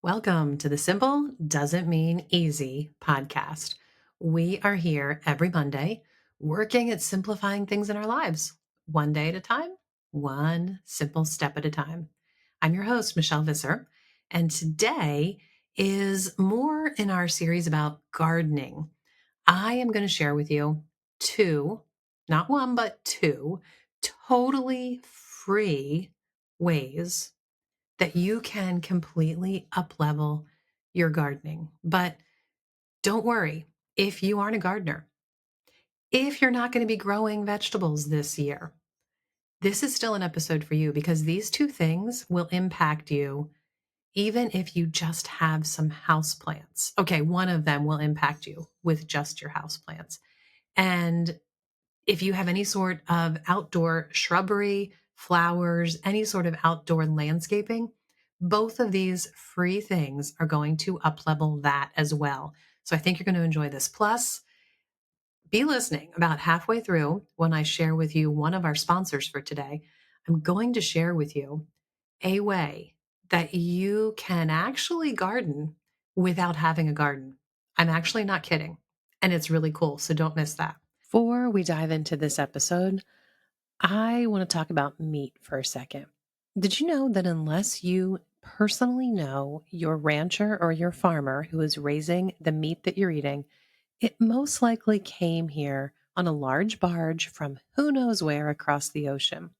Welcome to the Simple Doesn't Mean Easy podcast. We are here every Monday working at simplifying things in our lives, one day at a time, one simple step at a time. I'm your host, Michelle Visser, and today is more in our series about gardening. I am going to share with you two, not one, but two totally free ways that you can completely uplevel your gardening. But don't worry if you aren't a gardener, if you're not going to be growing vegetables this year, this is still an episode for you because these two things will impact you even if you just have some house plants. Okay, one of them will impact you with just your house plants. And if you have any sort of outdoor shrubbery, flowers, any sort of outdoor landscaping, both of these free things are going to uplevel that as well. So I think you're going to enjoy this. Plus, be listening about halfway through when I share with you one of our sponsors for today. I'm going to share with you a way that you can actually garden without having a garden. I'm actually not kidding. And it's really cool. So don't miss that. Before we dive into this episode, I want to talk about meat for a second. Did you know that unless you personally know your rancher or your farmer who is raising the meat that you're eating, it most likely came here on a large barge from who knows where across the ocean.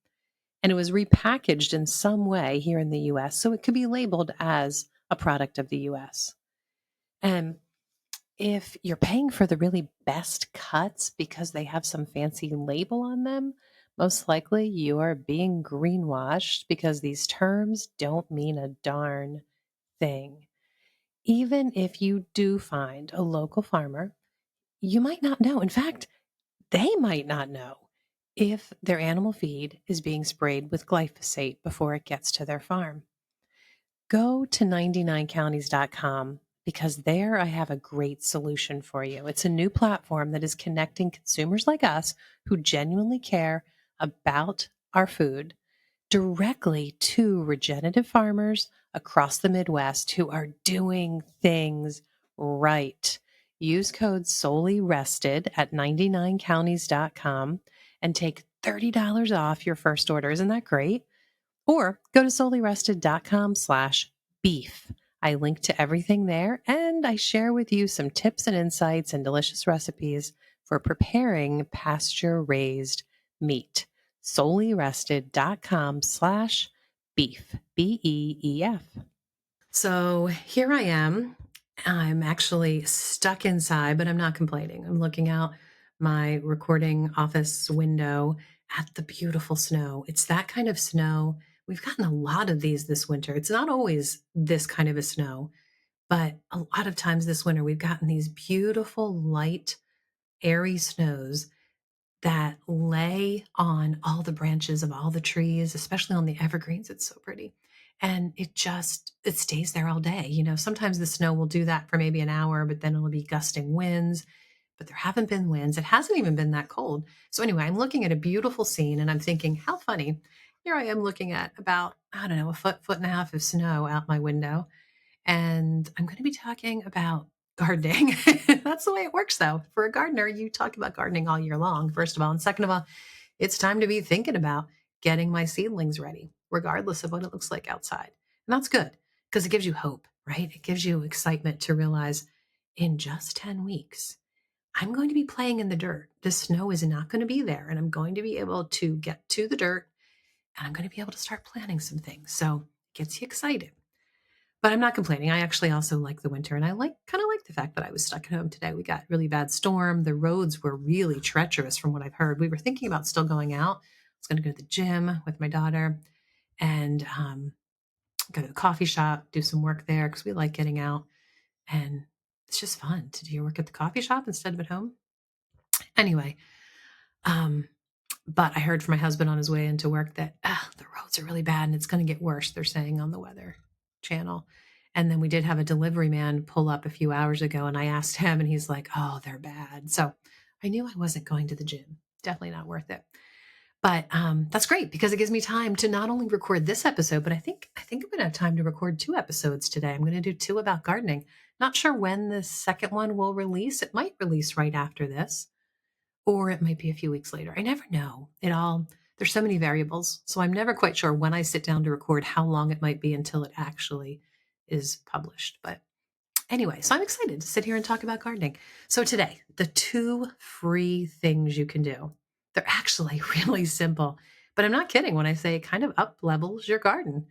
And it was repackaged in some way here in the US, so it could be labeled as a product of the US. And if you're paying for the really best cuts because they have some fancy label on them, most likely you are being greenwashed because these terms don't mean a darn thing. Even if you do find a local farmer, you might not know. In fact, they might not know if their animal feed is being sprayed with glyphosate before it gets to their farm. Go to 99counties.com because there I have a great solution for you. It's a new platform that is connecting consumers like us who genuinely care about our food directly to regenerative farmers across the Midwest who are doing things right. Use code solely rested at 99counties.com and take $30 off your first order. Isn't that great? Or go to solelyrested.com/beef. I link to everything there and I share with you some tips and insights and delicious recipes for preparing pasture raised meat. solelyrested.com/beef. BEEF. So here I am. I'm actually stuck inside, but I'm not complaining. I'm looking out my recording office window at the beautiful snow. It's that kind of snow. We've gotten a lot of these this winter. It's not always this kind of a snow, but a lot of times this winter we've gotten these beautiful, light, airy snows that lay on all the branches of all the trees, especially on the evergreens. It's so pretty. And it stays there all day. You know, sometimes the snow will do that for maybe an hour, but then it'll be gusting winds. But there haven't been winds. It hasn't even been that cold. So anyway, I'm looking at a beautiful scene and I'm thinking, how funny. Here I am looking at about, I don't know, a foot and a half of snow out my window and I'm going to be talking about gardening. That's the way it works, though. For a gardener, you talk about gardening all year long, first of all. And second of all, it's time to be thinking about getting my seedlings ready, regardless of what it looks like outside. And that's good because it gives you hope, right? It gives you excitement to realize in just 10 weeks, I'm going to be playing in the dirt. The snow is not going to be there, and I'm going to be able to get to the dirt and I'm going to be able to start planting some things. So it gets you excited. But I'm not complaining. I actually also like the winter and I kind of like the fact that I was stuck at home today. We got really bad storm. The roads were really treacherous from what I've heard. We were thinking about still going out. I was going to go to the gym with my daughter and go to the coffee shop, do some work there because we like getting out. And it's just fun to do your work at the coffee shop instead of at home. Anyway, um, but I heard from my husband on his way into work that the roads are really bad and it's going to get worse, they're saying on the weather channel. And then we did have a delivery man pull up a few hours ago and I asked him and he's like, oh, they're bad. So I knew I wasn't going to the gym. Definitely not worth it. But that's great because it gives me time to not only record this episode, but I think I'm going to have time to record 2 episodes today. I'm going to do 2 about gardening. Not sure when the second one will release. It might release right after this, or it might be a few weeks later. I never know. There's so many variables. So I'm never quite sure when I sit down to record how long it might be until it actually is published. But anyway, so I'm excited to sit here and talk about gardening. So today, the 2 free things you can do. They're actually really simple, but I'm not kidding when I say it kind of up levels your garden.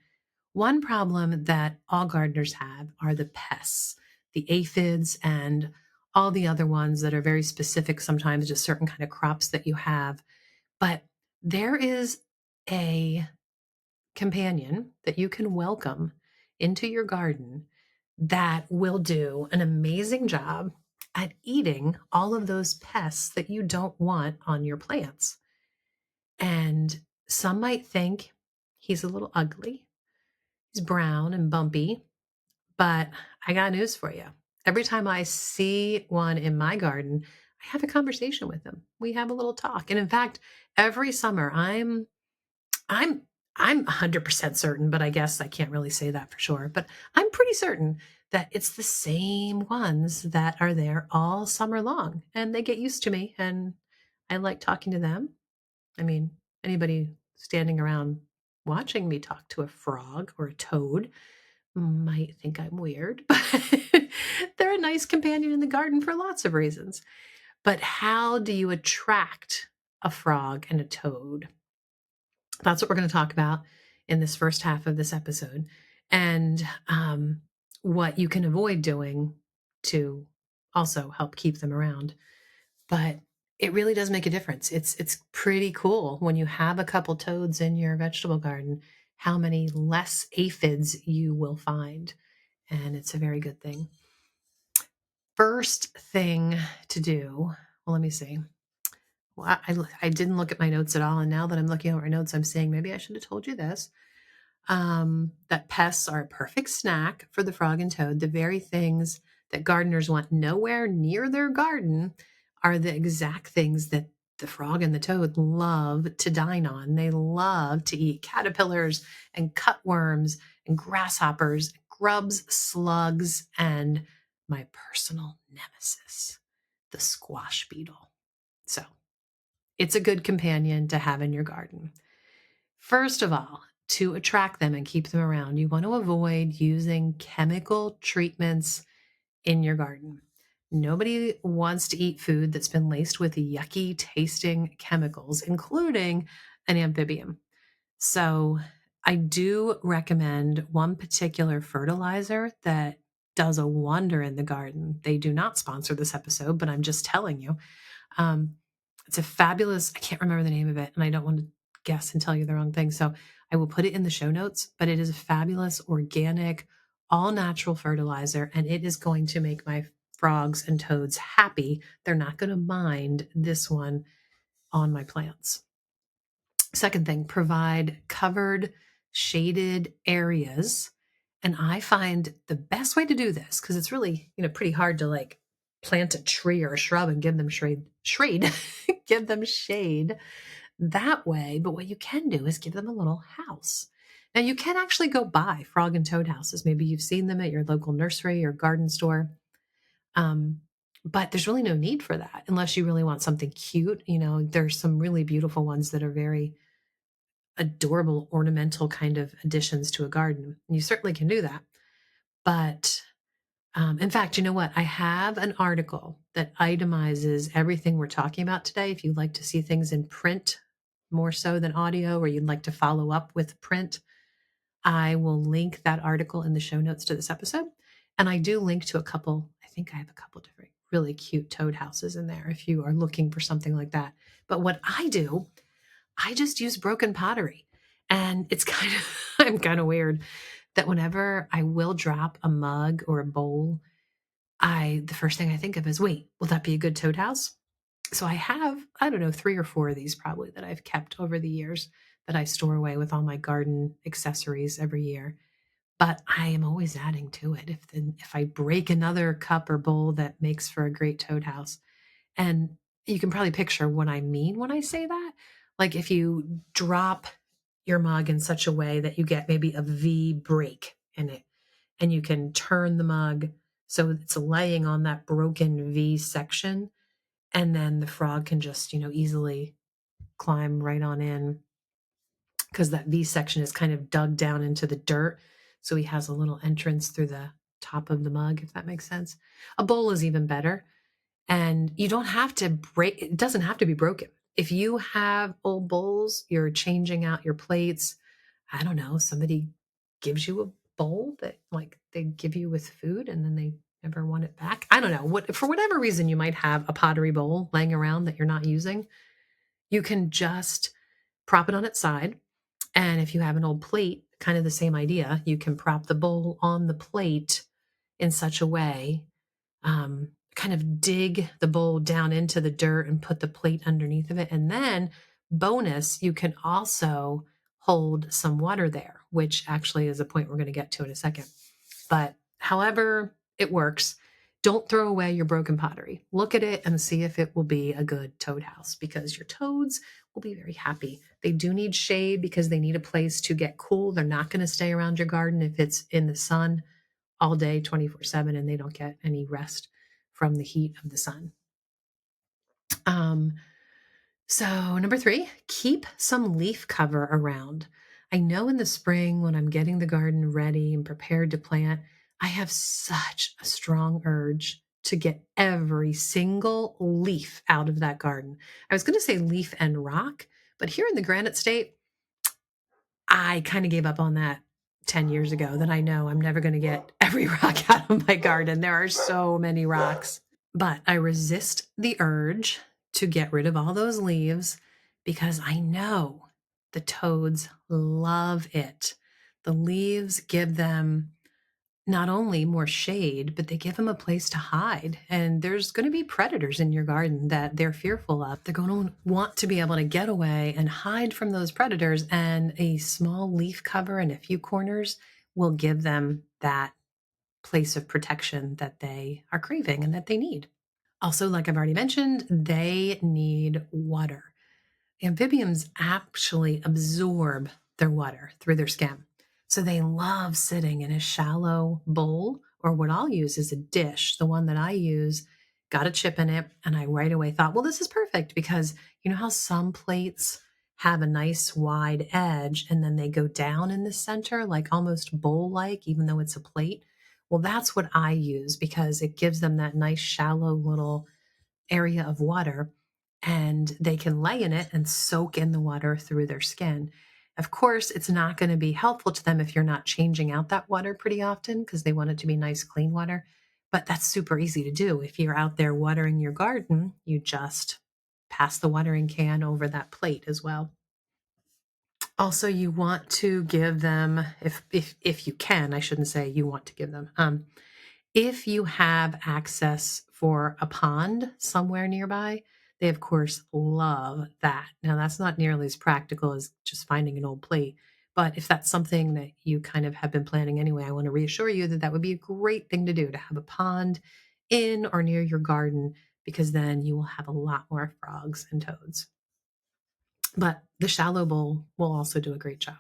One problem that all gardeners have are the pests, the aphids and all the other ones that are very specific sometimes to certain kind of crops that you have. But there is a companion that you can welcome into your garden that will do an amazing job at eating all of those pests that you don't want on your plants. And some might think he's a little ugly, he's brown and bumpy, but I got news for you. Every time I see one in my garden, I have a conversation with him. We have a little talk. And in fact, every summer I'm I'm 100% certain, but I guess I can't really say that for sure, but I'm pretty certain that it's the same ones that are there all summer long, and they get used to me, and I like talking to them. I mean, anybody standing around watching me talk to a frog or a toad might think I'm weird, but they're a nice companion in the garden for lots of reasons. But how do you attract a frog and a toad? That's what we're going to talk about in this first half of this episode, and what you can avoid doing to also help keep them around. But it really does make a difference. It's pretty cool when you have a couple toads in your vegetable garden, how many less aphids you will find, and it's a very good thing. First thing to do, well, let me see. Well, I didn't look at my notes at all, and now that I'm looking at my notes, I'm saying maybe I should have told you this. That pests are a perfect snack for the frog and toad. The very things that gardeners want nowhere near their garden are the exact things that the frog and the toad love to dine on. They love to eat caterpillars and cutworms and grasshoppers, grubs, slugs, and my personal nemesis, the squash beetle. So it's a good companion to have in your garden. First of all, to attract them and keep them around, you want to avoid using chemical treatments in your garden. Nobody wants to eat food that's been laced with yucky tasting chemicals, including an amphibian. So, I do recommend one particular fertilizer that does a wonder in the garden. They do not sponsor this episode, but I'm just telling you. Um, it's a fabulous, I can't remember the name of it, and I don't want to guess and tell you the wrong thing. So I will put it in the show notes, but it is a fabulous, organic, all natural fertilizer, and it is going to make my frogs and toads happy. They're not going to mind this one on my plants. Second thing, provide covered, shaded areas. And I find the best way to do this, because it's really, pretty hard to like plant a tree or a shrub and give them shade, give them shade that way. But what you can do is give them a little house. Now you can actually go buy frog and toad houses. Maybe you've seen them at your local nursery or garden store. Um, but there's really no need for that unless you really want something cute. There's some really beautiful ones that are very adorable ornamental kind of additions to a garden. And you certainly can do that. But in fact, you know what? I have an article that itemizes everything we're talking about today. If you'd like to see things in print more so than audio, or you'd like to follow up with print, I will link that article in the show notes to this episode. And I do link to I think I have a couple different really cute toad houses in there if you are looking for something like that. But what I do, I just use broken pottery. And it's I'm kind of weird that whenever I will drop a mug or a bowl, the first thing I think of is, wait, will that be a good toad house? So I have, I don't know, 3 or 4 of these probably that I've kept over the years that I store away with all my garden accessories every year. But I am always adding to it if I break another cup or bowl that makes for a great toad house. And you can probably picture what I mean when I say that. Like if you drop your mug in such a way that you get maybe a V break in it, and you can turn the mug so it's laying on that broken V section, and then the frog can just, easily climb right on in because that V section is kind of dug down into the dirt. So he has a little entrance through the top of the mug, if that makes sense. A bowl is even better. And you don't have to break, it doesn't have to be broken. If you have old bowls, you're changing out your plates. I don't know, somebody gives you a bowl that like they give you with food and then they never want it back. I don't know. For whatever reason you might have a pottery bowl laying around that you're not using, you can just prop it on its side. And if you have an old plate, kind of the same idea, you can prop the bowl on the plate in such a way, kind of dig the bowl down into the dirt and put the plate underneath of it. And then, bonus, you can also hold some water there, which actually is a point we're going to get to in a second. But however it works, don't throw away your broken pottery. Look at it and see if it will be a good toad house, because your toads will be very happy. They do need shade because they need a place to get cool. They're not going to stay around your garden if it's in the sun all day, 24/7, and they don't get any rest from the heat of the sun. Um, so, number three, keep some leaf cover around. I know in the spring when I'm getting the garden ready and prepared to plant, I have such a strong urge to get every single leaf out of that garden. I was going to say leaf and rock, but here in the Granite State, I kind of gave up on that 10 years ago. That I know I'm never going to get every rock out of my garden. There are so many rocks. But I resist the urge to get rid of all those leaves because I know the toads love it. The leaves give them not only more shade, but they give them a place to hide. And there's going to be predators in your garden that they're fearful of. They're going to want to be able to get away and hide from those predators. And a small leaf cover in a few corners will give them that place of protection that they are craving and that they need. Also, like I've already mentioned, they need water. Amphibians actually absorb their water through their skin. So they love sitting in a shallow bowl, or what I'll use is a dish. The one that I use got a chip in it. And I right away thought, well, this is perfect because you know how some plates have a nice wide edge and then they go down in the center, like almost bowl like, even though it's a plate. Well, that's what I use because it gives them that nice shallow little area of water, and they can lay in it and soak in the water through their skin. Of course, it's not going to be helpful to them if you're not changing out that water pretty often because they want it to be nice, clean water. But that's super easy to do. If you're out there watering your garden, you just pass the watering can over that plate as well. Also, you want to give them, if you can, I shouldn't say you want to give them. If you have access for a pond somewhere nearby, they of course love that. Now, that's not nearly as practical as just finding an old plate. But if that's something that you kind of have been planning anyway, I want to reassure you that that would be a great thing to do, to have a pond in or near your garden, because then you will have a lot more frogs and toads. But the shallow bowl will also do a great job.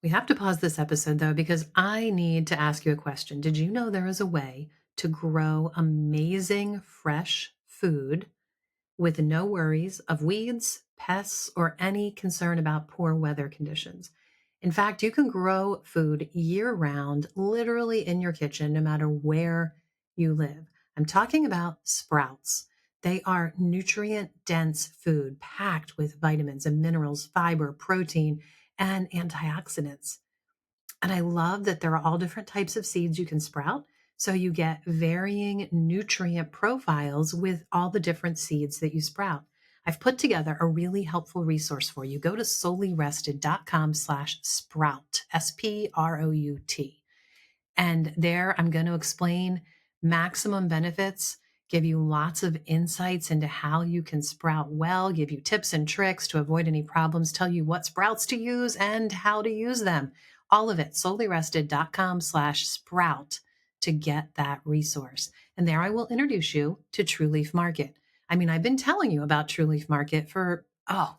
We have to pause this episode though, because I need to ask you a question. Did you know there is a way to grow amazing fresh food with no worries of weeds, pests, or any concern about poor weather conditions? In fact, you can grow food year round, literally in your kitchen, no matter where you live. I'm talking about sprouts. They are nutrient dense food packed with vitamins and minerals, fiber, protein, and antioxidants. And I love that there are all different types of seeds you can sprout. So you get varying nutrient profiles with all the different seeds that you sprout. I've put together a really helpful resource for you. Go to solelyrested.com/sprout, SPROUT. And there I'm going to explain maximum benefits, give you lots of insights into how you can sprout well, give you tips and tricks to avoid any problems, tell you what sprouts to use and how to use them. All of it, solelyrested.com/sprout to get that resource. And there I will introduce you to True Leaf Market. I mean, I've been telling you about True Leaf Market for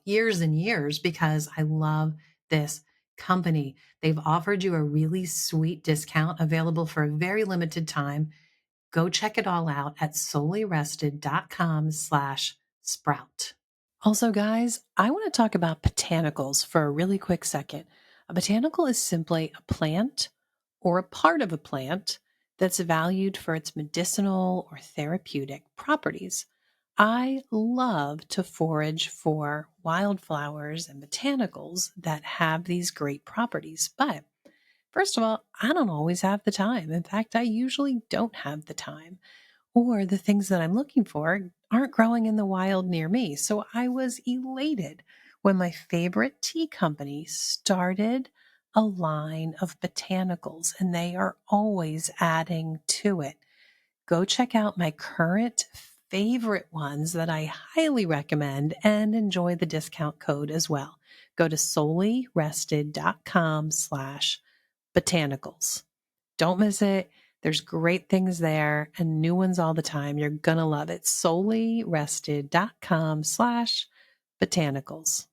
years and years because I love this company. They've offered you a really sweet discount available for a very limited time. Go check it all out at solelyrested.com/sprout. Also, guys, I want to talk about botanicals for a really quick second. A botanical is simply a plant or a part of a plant that's valued for its medicinal or therapeutic properties. I love to forage for wildflowers and botanicals that have these great properties, but first of all, I don't always have the time. In fact, I usually don't have the time, or the things that I'm looking for aren't growing in the wild near me. So I was elated when my favorite tea company started a line of botanicals, and they are always adding to it. Go check out my current favorite ones that I highly recommend and enjoy the discount code as well. Go to solelyrested.com/botanicals. Don't miss it. There's great things there and new ones all the time. You're going to love it. solelyrested.com/botanicals.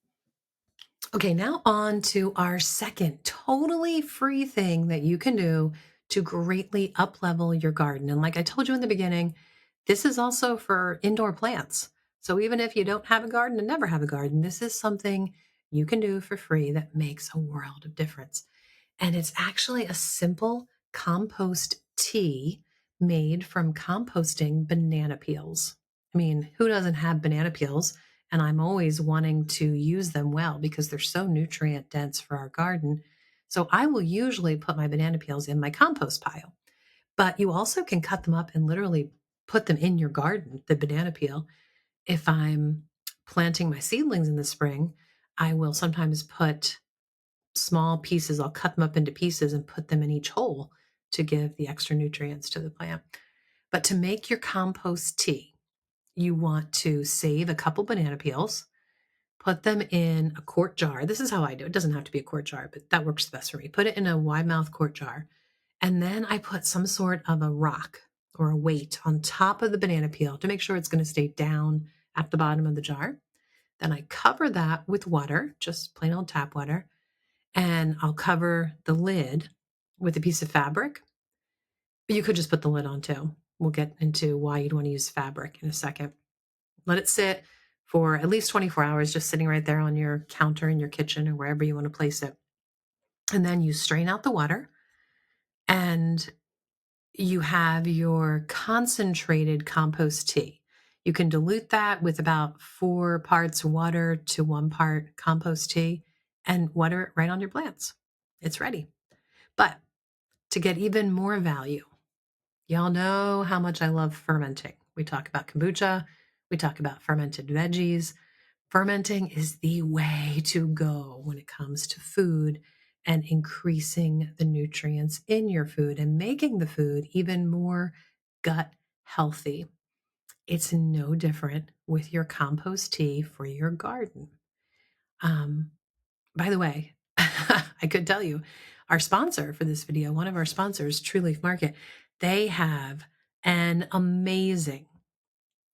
Okay, now on to our second totally free thing that you can do to greatly uplevel your garden. And like I told you in the beginning, this is also for indoor plants. So even if you don't have a garden and never have a garden, this is something you can do for free that makes a world of difference. And it's actually a simple compost tea made from composting banana peels. I mean, who doesn't have banana peels? And I'm always wanting to use them well because they're so nutrient dense for our garden. So I will usually put my banana peels in my compost pile, but you also can cut them up and literally put them in your garden, the banana peel. If I'm planting my seedlings in the spring, I will sometimes put small pieces. I'll cut them up into pieces and put them in each hole to give the extra nutrients to the plant. But to make your compost tea, you want to save a couple banana peels, put them in a quart jar. This is how I do it. It doesn't have to be a quart jar, but that works best for me. Put it in a wide mouth quart jar. And then I put some sort of a rock or a weight on top of the banana peel to make sure it's going to stay down at the bottom of the jar. Then I cover that with water, just plain old tap water, and I'll cover the lid with a piece of fabric. You could just put the lid on too. We'll get into why you'd want to use fabric in a second. Let it sit for at least 24 hours, just sitting right there on your counter in your kitchen or wherever you want to place it. And then you strain out the water and you have your concentrated compost tea. You can dilute that with about 4 parts water to 1 part compost tea and water it right on your plants. It's ready. But to get even more value, y'all know how much I love fermenting. We talk about kombucha, we talk about fermented veggies. Fermenting is the way to go when it comes to food and increasing the nutrients in your food and making the food even more gut healthy. It's no different with your compost tea for your garden. Um, by the way, I could tell you, our sponsor for this video, one of our sponsors, True Leaf Market, they have an amazing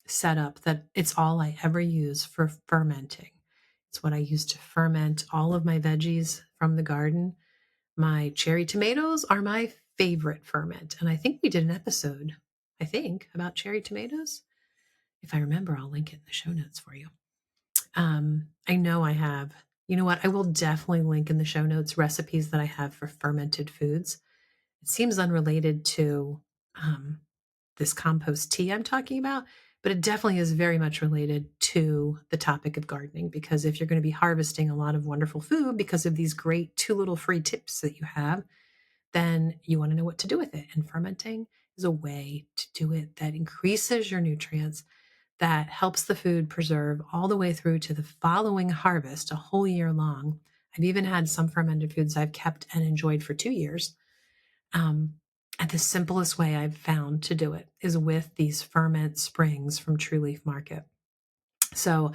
setup that it's all I ever use for fermenting. It's what I use to ferment all of my veggies from the garden. My cherry tomatoes are my favorite ferment. And I think we did an episode, about cherry tomatoes. If I remember, I'll link it in the show notes for you. I know I have. You know what? I will definitely link in the show notes recipes that I have for fermented foods. It seems unrelated to um, this compost tea I'm talking about, but it definitely is very much related to the topic of gardening because if you're going to be harvesting a lot of wonderful food because of these great 2 little free tips that you have, then you want to know what to do with it. And fermenting is a way to do it that increases your nutrients, that helps the food preserve all the way through to the following harvest a whole year long. I've even had some fermented foods I've kept and enjoyed for 2 years. And the simplest way I've found to do it is with these ferment springs from True Leaf Market. So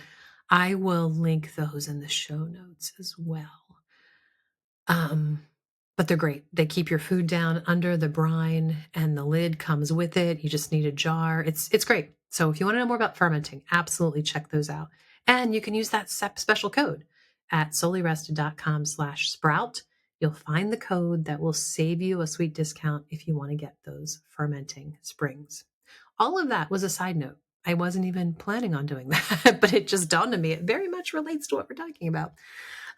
I will link those in the show notes as well. But they're great. They keep your food down under the brine and the lid comes with it. You just need a jar. It's great. So if you want to know more about fermenting, absolutely check those out. And you can use that special code at solelyrested.com/sprout. You'll find the code that will save you a sweet discount if you want to get those fermenting springs. All of that was a side note. I wasn't even planning on doing that, but it just dawned on me. It very much relates to what we're talking about.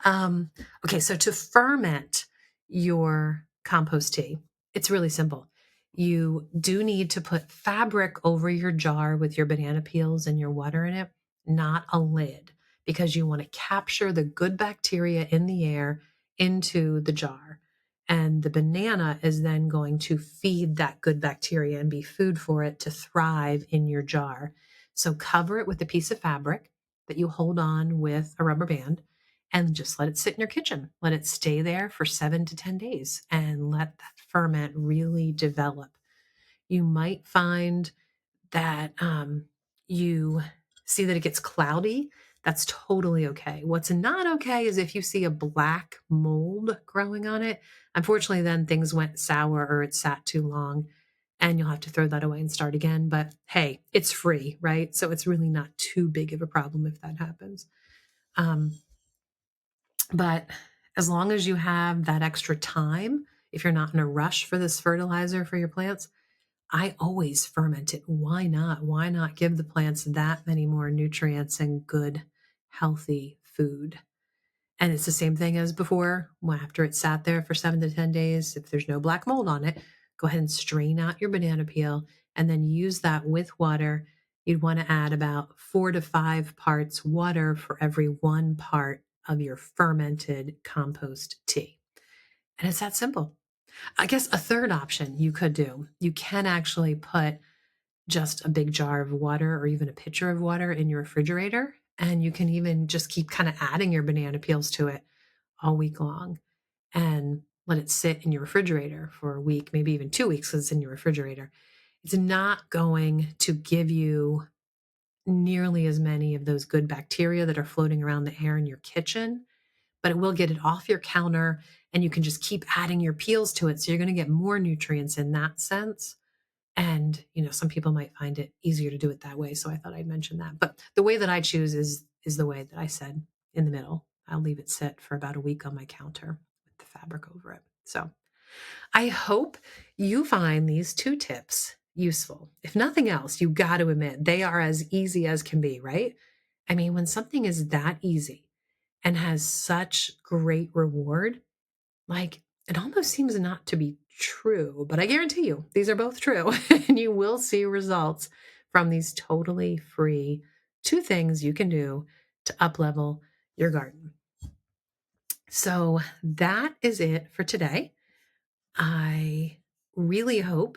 Um, okay, so to ferment your compost tea, it's really simple. You do need to put fabric over your jar with your banana peels and your water in it, not a lid, because you want to capture the good bacteria in the air into the jar. And the banana is then going to feed that good bacteria and be food for it to thrive in your jar. So cover it with a piece of fabric that you hold on with a rubber band and just let it sit in your kitchen. Let it stay there for 7 to 10 days and let that ferment really develop. You might find that you see that it gets cloudy. That's totally okay. What's not okay is if you see a black mold growing on it. Unfortunately, then things went sour or it sat too long and you'll have to throw that away and start again. But hey, it's free, right? So it's really not too big of a problem if that happens. Um, but as long as you have that extra time, if you're not in a rush for this fertilizer for your plants, I always ferment it. Why not? Why not give the plants that many more nutrients and good, healthy food? And it's the same thing as before. After it's sat there for 7 to 10 days, if there's no black mold on it, go ahead and strain out your banana peel and then use that with water. You'd want to add about 4 to 5 parts water for every 1 part of your fermented compost tea. And it's that simple. I guess a third option you could do, you can actually put just a big jar of water or even a pitcher of water in your refrigerator. And you can even just keep kind of adding your banana peels to it all week long and let it sit in your refrigerator for a week, maybe even 2 weeks because it's in your refrigerator. It's not going to give you nearly as many of those good bacteria that are floating around the air in your kitchen, but it will get it off your counter and you can just keep adding your peels to it. So you're going to get more nutrients in that sense. And, some people might find it easier to do it that way. So I thought I'd mention that. But the way that I choose is the way that I said in the middle. I'll leave it sit for about a week on my counter with the fabric over it. So I hope you find these 2 tips useful. If nothing else, you got to admit they are as easy as can be, right? I mean, when something is that easy and has such great reward, like, it almost seems not to be true, but I guarantee you these are both true and you will see results from these totally free 2 things you can do to uplevel your garden. So that is it for today. I really hope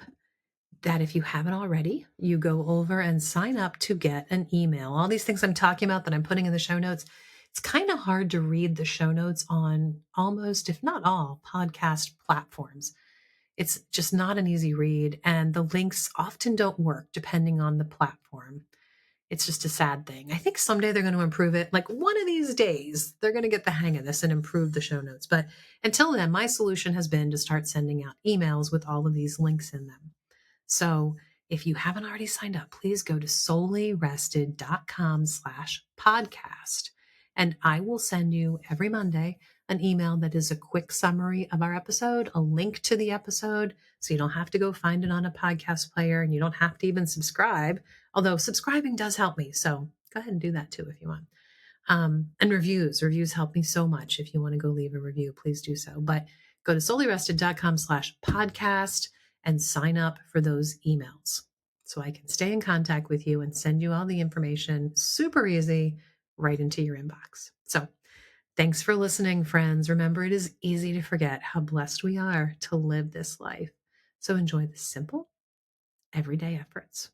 that if you haven't already, you go over and sign up to get an email. All these things I'm talking about that I'm putting in the show notes, it's kind of hard to read the show notes on almost, if not all, podcast platforms. It's just not an easy read, and the links often don't work depending on the platform. It's just a sad thing. I think someday they're going to improve it. Like one of these days, they're going to get the hang of this and improve the show notes. But until then, my solution has been to start sending out emails with all of these links in them. So if you haven't already signed up, please go to solelyrested.com/podcast. And I will send you every Monday an email that is a quick summary of our episode, a link to the episode. So you don't have to go find it on a podcast player and you don't have to even subscribe. Although subscribing does help me. So go ahead and do that too if you want. And reviews help me so much. If you want to go leave a review, please do so. But go to solelyrested.com/podcast and sign up for those emails so I can stay in contact with you and send you all the information super easy right into your inbox. So thanks for listening, friends. Remember, it is easy to forget how blessed we are to live this life. So enjoy the simple, everyday efforts.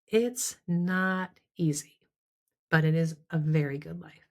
It's not easy, but it is a very good life.